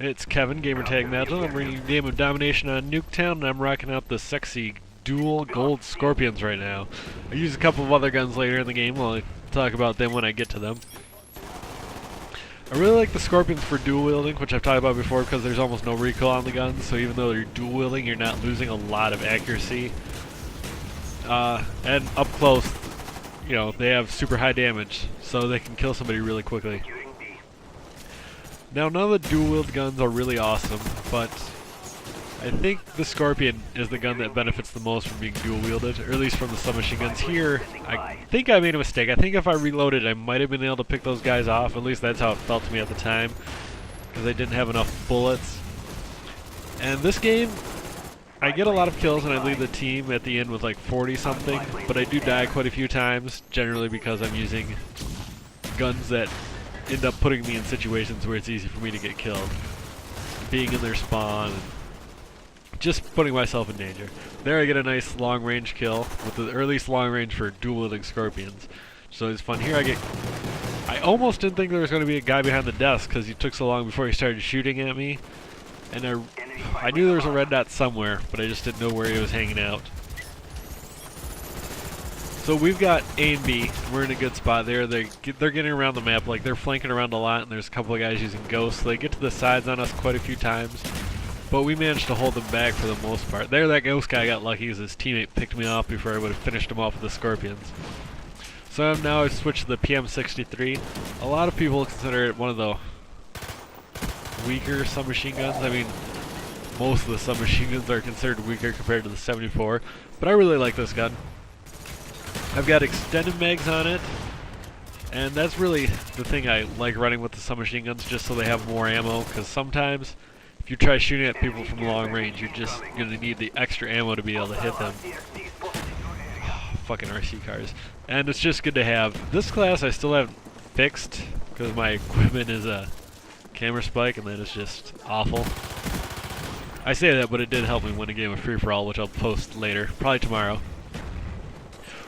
It's Kevin, Gamertag Metal. I'm bringing you a game of domination on Nuketown, and I'm rocking out the sexy dual gold scorpions right now. I use a couple of other guns later in the game. I'll talk about them when I get to them. I really like the scorpions for dual wielding, which I've talked about before, because there's almost no recoil on the guns, so even though you're dual wielding, you're not losing a lot of accuracy. And up close, you know, they have super high damage, so they can kill somebody really quickly. Now, none of the dual-wield guns are really awesome, but I think the Scorpion is the gun that benefits the most from being dual-wielded, or at least from the submachine guns. Here, I think I made a mistake. I think if I reloaded, I might have been able to pick those guys off. At least that's how it felt to me at the time, because I didn't have enough bullets. And this game, I get a lot of kills and I lead the team at the end with like 40-something, but I do die quite a few times, generally because I'm using guns that end up putting me in situations where it's easy for me to get killed. Being in their spawn, and just putting myself in danger. There I get a nice long-range kill, with the or at least long-range for dual-wielding scorpions. So it's fun. Here I almost didn't think there was going to be a guy behind the desk, because he took so long before he started shooting at me. And I knew there was a red dot somewhere, but I just didn't know where he was hanging out. So we've got A and B, and we're in a good spot there. They're getting around the map, like they're flanking around a lot, and there's a couple of guys using ghosts. They get to the sides on us quite a few times, but we managed to hold them back for the most part. There, that ghost guy got lucky because his teammate picked me off before I would have finished him off with the scorpions. So now I've switched to the PM63. A lot of people consider it one of the weaker submachine guns. I mean, most of the submachine guns are considered weaker compared to the 74, but I really like this gun. I've got extended mags on it, and that's really the thing I like running with the submachine guns, just so they have more ammo, because sometimes if you try shooting at people from long range, you're just going to need the extra ammo to be able to hit them. Fucking RC cars. And it's just good to have. This class I still haven't fixed, because my equipment is a camera spike, and that is just awful. I say that, but it did help me win a game of free-for-all, which I'll post later, probably tomorrow.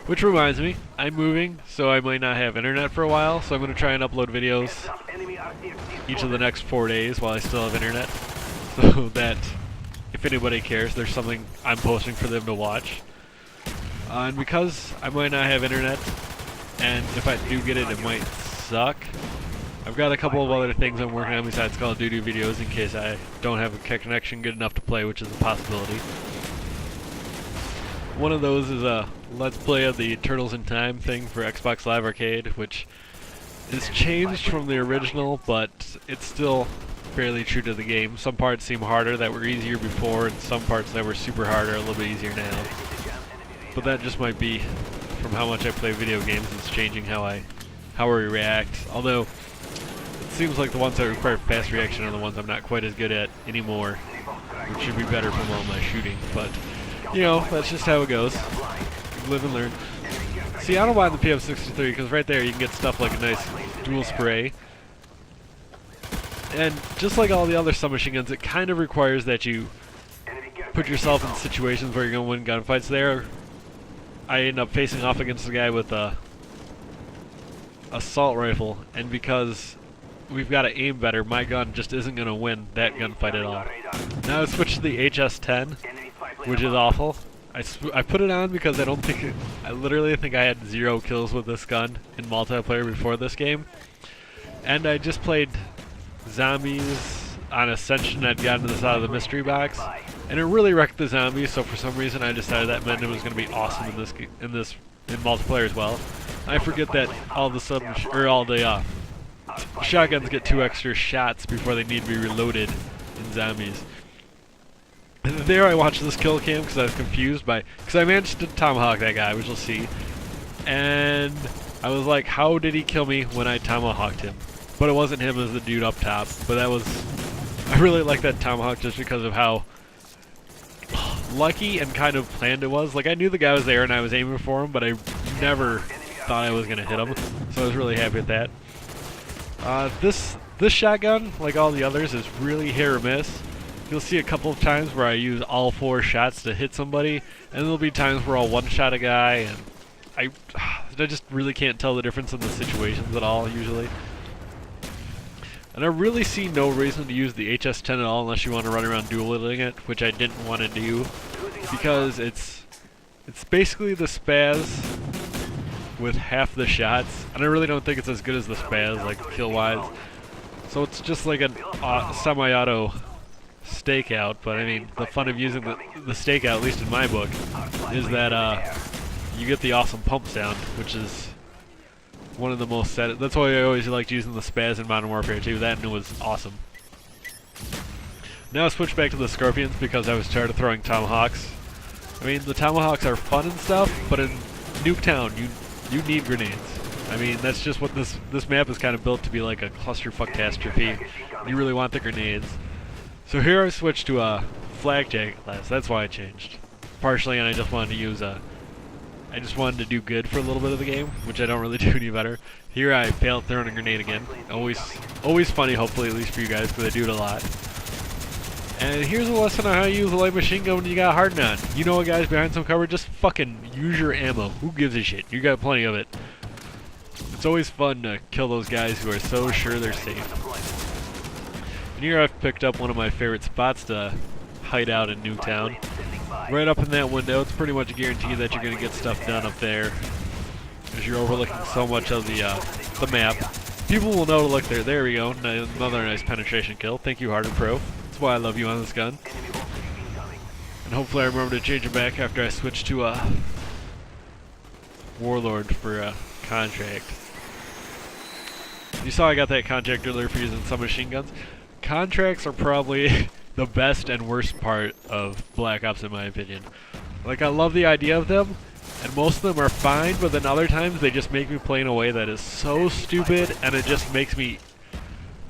Which reminds me, I'm moving, so I might not have internet for a while, so I'm going to try and upload videos each of the next 4 days while I still have internet, so that if anybody cares, there's something I'm posting for them to watch. And because I might not have internet, and if I do get it, it might suck, I've got a couple of other things I'm working on besides Call of Duty videos in case I don't have a connection good enough to play, which is a possibility. One of those is a Let's Play of the Turtles in Time thing for Xbox Live Arcade, which is changed from the original, but it's still fairly true to the game. Some parts seem harder that were easier before, and some parts that were super hard are a little bit easier now. But that just might be from how much I play video games. It's changing how I react. Although it seems like the ones that require fast reaction are the ones I'm not quite as good at anymore, which should be better from all my shooting. But you know, that's just how it goes. Live and learn. See, I don't mind the PM63 because right there you can get stuff like a nice dual spray. And just like all the other submachine guns, it kind of requires that you put yourself in situations where you're going to win gunfights. There, I end up facing off against a guy with a assault rifle, and because we've got to aim better, my gun just isn't going to win that gunfight at all. Now I switched to the HS-10, which is awful. I put it on because I literally think I had 0 kills with this gun in multiplayer before this game. And I just played zombies on Ascension. I'd gotten this out of the mystery box, and it really wrecked the zombies, so for some reason I decided that meant it was going to be awesome in multiplayer as well. I forget that all the shotguns get 2 extra shots before they need to be reloaded in zombies. And there I watched this kill cam because I was confused because I managed to tomahawk that guy, which you'll see. And I was like, how did he kill me when I tomahawked him? But it wasn't him, it was the dude up top. But I really like that tomahawk just because of how lucky and kind of planned it was. Like, I knew the guy was there and I was aiming for him, but I never thought I was going to hit him. So I was really happy with that. This shotgun, like all the others, is really hit or miss. You'll see a couple of times where I use all 4 shots to hit somebody, and there'll be times where I'll one-shot a guy, and I just really can't tell the difference in the situations at all, usually. And I really see no reason to use the HS-10 at all unless you want to run around dual-wielding it, which I didn't want to do, because it's basically the Spaz with half the shots, and I really don't think it's as good as the Spaz, like kill-wise. So it's just like a semi-auto stakeout, but I mean, the fun of using the stakeout, at least in my book, is that you get the awesome pump sound, which is one of the most that's why I always liked using the Spaz in Modern Warfare 2. That and it was awesome. Now I switched back to the Scorpions because I was tired of throwing Tomahawks. I mean, the Tomahawks are fun and stuff, but in Nuketown, you need grenades. I mean, that's just what this map is kind of built to be, like a clusterfuck catastrophe. You really want the grenades. So here I switched to a flag jacket class. That's why I changed. Partially, and I just wanted to use I just wanted to do good for a little bit of the game, which I don't really do any better. Here I failed throwing a grenade again. Always funny, hopefully, at least for you guys, because I do it a lot. And here's a lesson on how you use a light machine gun when you got hardened on. You know what, guys, behind some cover, just fucking use your ammo. Who gives a shit? You got plenty of it. It's always fun to kill those guys who are so sure they're safe. And here I've picked up one of my favorite spots to hide out in Nuketown. Right up in that window, it's pretty much guaranteed that you're going to get stuff done up there, as you're overlooking so much of the map. People will know to look there. There we go. Another nice penetration kill. Thank you, Hardened Pro. That's why I love you on this gun. And hopefully I remember to change it back after I switch to a Warlord for a contract. You saw I got that contract earlier for using some machine guns. Contracts are probably the best and worst part of Black Ops in my opinion. Like, I love the idea of them, and most of them are fine, but then other times they just make me play in a way that is so stupid, and it just makes me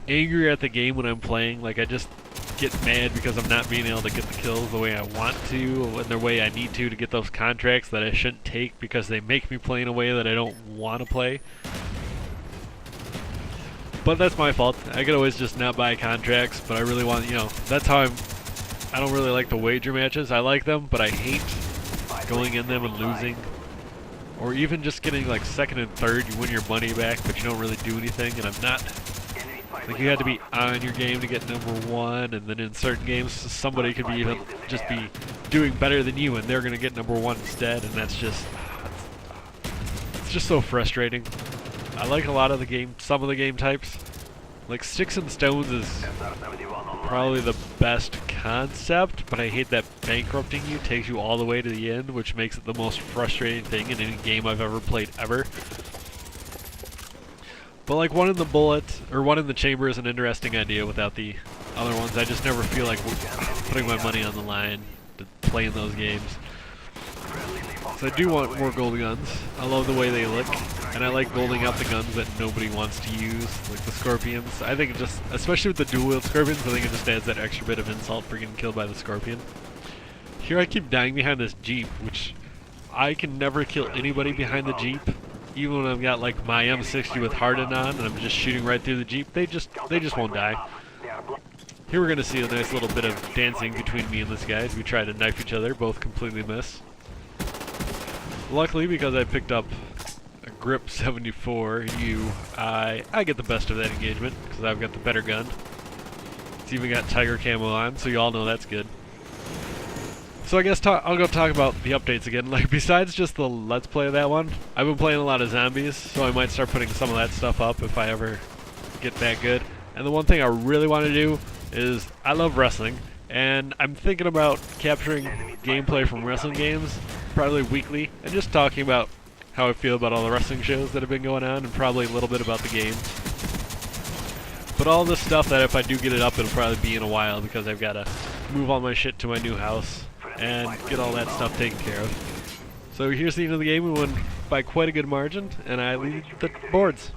angry at the game when I'm playing. Like, I just get mad because I'm not being able to get the kills the way I want to, and the way I need to get those contracts that I shouldn't take because they make me play in a way that I don't want to play. But that's my fault. I could always just not buy contracts, but I really want, you know, that's how I don't really like the wager matches. I like them, but I hate going in them and losing. Or even just getting like second and third, you win your money back, but you don't really do anything, and I'm not. Like, you had to be on your game to get number one, and then in certain games, somebody could be even just be doing better than you, and they're gonna get number one instead, and that's just, it's just so frustrating. I like a lot of the game, some of the game types. Like, Sticks and Stones is probably the best concept, but I hate that bankrupting you takes you all the way to the end, which makes it the most frustrating thing in any game I've ever played ever. But like, one in the bullet, or one in the chamber is an interesting idea without the other ones. I just never feel like putting my money on the line to play in those games. So I do want more gold guns. I love the way they look, and I like golding out the guns that nobody wants to use, like the Scorpions. I think it just, especially with the dual-wield Scorpions, I think it just adds that extra bit of insult for getting killed by the Scorpion. Here I keep dying behind this Jeep, which I can never kill anybody behind the Jeep. Even when I've got like my M60 with Hardened on, and I'm just shooting right through the Jeep, they just won't die. Here we're gonna see a nice little bit of dancing between me and this guy as we try to knife each other, both completely miss. Luckily, because I picked up a Grip 74U, I get the best of that engagement, because I've got the better gun. It's even got Tiger Camo on, so you all know that's good. So I guess I'll go talk about the updates again. Like, besides just the Let's Play of that one, I've been playing a lot of zombies, so I might start putting some of that stuff up if I ever get that good. And the one thing I really want to do is, I love wrestling, and I'm thinking about capturing gameplay from wrestling games, probably weekly, and just talking about how I feel about all the wrestling shows that have been going on, and probably a little bit about the game. But all this stuff that if I do get it up, it'll probably be in a while, because I've got to move all my shit to my new house and get all that stuff taken care of. So here's the end of the game. We won by quite a good margin, and I lead the boards.